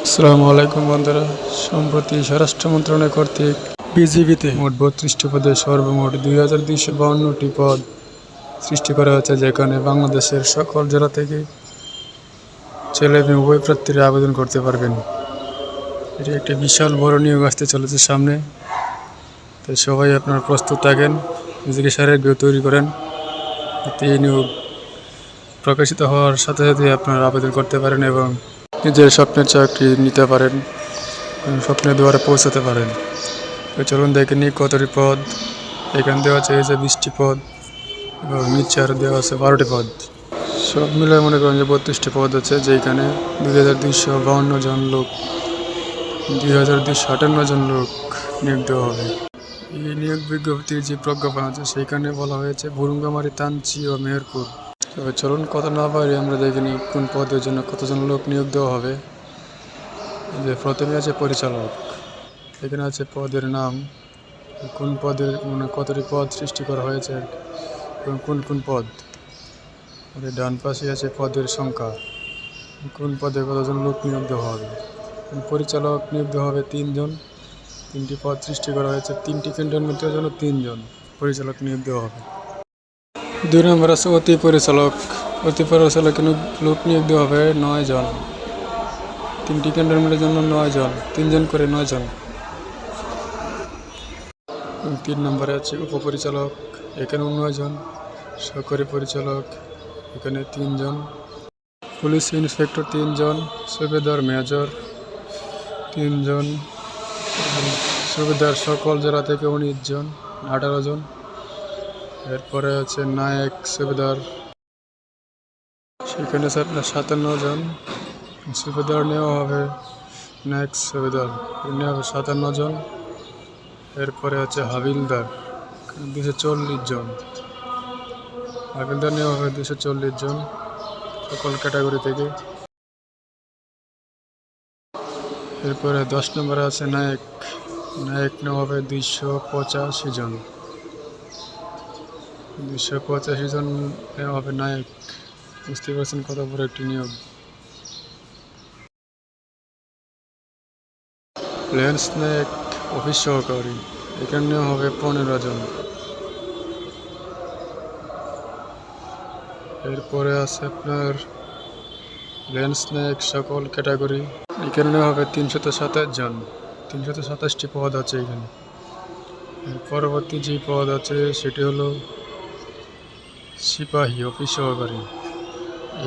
আসসালামু আলাইকুম বন্ধুরা। সম্প্রতি স্বরাষ্ট্র মন্ত্রণালয় কর্তৃক বিজিবিতে মোট 32টি পদে সর্বমোট 2252টি পদ সৃষ্টি করা হয়েছে, যেখানে বাংলাদেশের সকল জেলা থেকে ছেলে এবং উভয় প্রার্থীরা আবেদন করতে পারবেন। এটি একটি বিশাল বড় নিয়োগ আসতে চলেছে সামনে, তাই সবাই আপনারা প্রস্তুত থাকেন, নিজেকে শারীরিকভাবে তৈরি করেন, যাতে এই নিয়োগ প্রকাশিত হওয়ার সাথে সাথে আপনারা আবেদন করতে পারেন এবং নিজের স্বপ্নের চাকরি নিতে পারেন, স্বপ্নের দুয়ারে পৌঁছাতে পারেন। তো চলুন দেখে নিই কতটি পদ। এখানে দেওয়া আছে 20টি পদ এবং নিচে আরও দেওয়া আছে 12টি পদ। সব মিলে মনে করেন যে 32টি পদ আছে, যেখানে 2252 জন লোক 2258 জন লোক নিয়োগ দেওয়া হবে। এই নিয়োগ বিজ্ঞপ্তির যে প্রজ্ঞাপন আছে সেইখানে বলা হয়েছে ভুরুঙ্গামারি, তানচি ও মেহেরপুর। তবে চলুন কথা না পারি আমরা দেখে নিই কোন পদের জন্য কতজন লোক নিয়োগ দেওয়া হবে। যে প্রথমে আছে পরিচালক, এখানে আছে পদের নাম, কোন পদের কতটি পদ সৃষ্টি করা হয়েছে এবং কোন কোন পদ। ডান পাশে আছে পদের সংখ্যা, কোন পদে কতজন লোক নিয়োগ দেওয়া হবে। পরিচালক নিয়োগ দেওয়া হবে 3 জন, 3টি পদ সৃষ্টি করা হয়েছে, 3টি ক্যান্টনমেন্টের জন্য 3 জন পরিচালক নিয়োগ দেওয়া হবে। 2 নম্বর আছে অতি পরিচালক। অতি পরিচালক লোক নিয়োগ দেওয়া হবে 9 জন, 3টি ক্যান্টনমেন্টের জন্য 9 জন, 3 জন করে 9 জন। 3 নম্বরে আছে উপপরিচালক, এখানে 9 জন। সহকারী পরিচালক, এখানে 3 জন। পুলিশ ইন্সপেক্টর 3 জন, সুবেদার মেজর 3 জন, সুবেদার সকল জেলা থেকে 19 জন, 18 জন। এরপরে আছে নায়ক সুবেদার, সেখানে আছে আপনার 57 জন। সুবেদার নেওয়া হবে, নায়ক সুবেদার নেওয়া হবে 57 জন। এরপরে আছে হাবিলদার, 240 জন। হাবিলদার নেওয়া হবে 240 জন সকল ক্যাটাগরি থেকে। এরপরে 10 নম্বরে আছে নায়ক, নায়ক নেওয়া হবে 285 জন, 285 জন নেওয়া হবে নায়ক। বুঝতে পারছেন কত বড় একটি নিয়োগ। লেন্স নায়ক অফিস সহকারী, এখানে নেওয়া হবে 15 জন। এরপরে আছে আপনার লেন্স নায়ক সকল ক্যাটাগরি, এখানে নেওয়া হবে 327 জন, 327টি পদ আছে এখানে। এর পরবর্তী যে পদ আছে সেটি হলো সিপাহী অফিস সহকারী,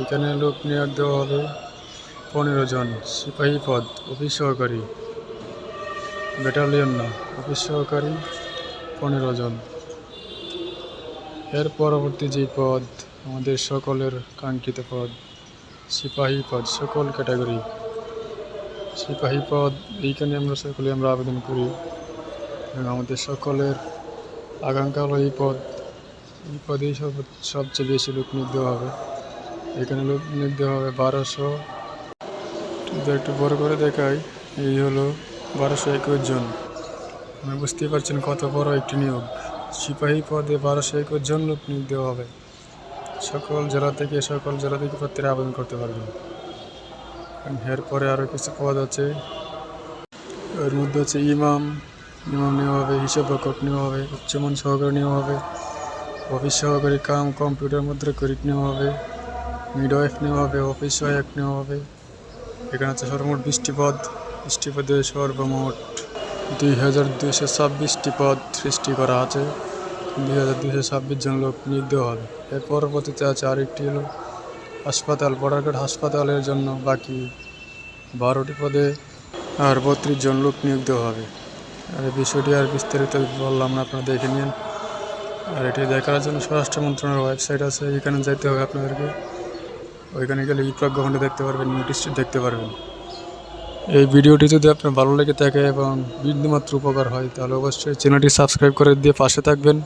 এখানে লোক নিয়োগ দেওয়া হবে 15 জন। সিপাহী পদ অফিস সহকারী, ব্যাটালিয়ন না, অফিস সহকারী 15 জন। এর পরবর্তী যে পদ আমাদের সকলের কাঙ্ক্ষিত পদ সিপাহী পদ সকল ক্যাটাগরি, সিপাহী পদ এইখানে আমরা সকলে আবেদন করি এবং আমাদের সকলের আকাঙ্ক্ষা হলো এই পদেই সবচেয়ে বেশি লোক নিয়োগ দেওয়া হবে। এখানে লোক নিয়োগ দেওয়া হবে 1200, একটু বড় করে দেখাই, এই হলো 1221 জন। আপনি বুঝতেই পারছেন কত বড় একটি নিয়োগ। সিপাহী পদে 1221 জন লোক নিয়োগ দেওয়া হবে। সকল জেলা থেকে প্রার্থীরা আবেদন করতে পারবেন। এরপরে আরও কিছু পদ আছে, এর মধ্যে আছে ইমাম নেওয়া হবে, হিসাব রক্ষক নেওয়া হবে, উচ্চমান সহকারী নেওয়া হবে, অফিস সহকারী কম্পিউটার মুদ্রাক্ষরিক নেওয়া হবে, মিডওয়াইফ নেওয়া হবে, অফিস সহায়ক নেওয়া হবে। এখানে আছে সর্বমোট 20টি পদ। 20টি পদে সর্বমোট 2226টি পদ সৃষ্টি করা আছে, 2226 জন লোক নিয়োগ দেওয়া হবে। এর পরবর্তীতে আছে আরেকটি হলো হাসপাতাল, বর্ডারঘাট হাসপাতালের জন্য বাকি 12টি পদে আর 32 জন লোক নিয়োগ দেওয়া হবে। আর এই বিষয়টি আর বিস্তারিত বললাম না, আপনারা দেখে নিন। আর এটি দেখার জন্য স্বরাষ্ট্র মন্ত্রণালয়ের ওয়েবসাইট আছে, এখানে যাইতে হবে আপনাদেরকে। ওইখানে গেলে এই প্রজ্ঞাপনটি দেখতে পারবেন, নোটিশটি দেখতে পারবেন। এই ভিডিওটি যদি আপনার ভালো লেগে থাকে এবং বিন্দুমাত্র উপকার হয় তাহলে অবশ্যই চ্যানেলটি সাবস্ক্রাইব করে দিয়ে পাশে থাকবেন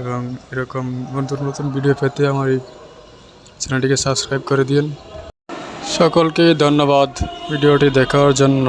এবং এরকম নতুন নতুন ভিডিও পেতে আমার এই চ্যানেলটিকে সাবস্ক্রাইব করে দিন। সকলকে ধন্যবাদ ভিডিওটি দেখার জন্য।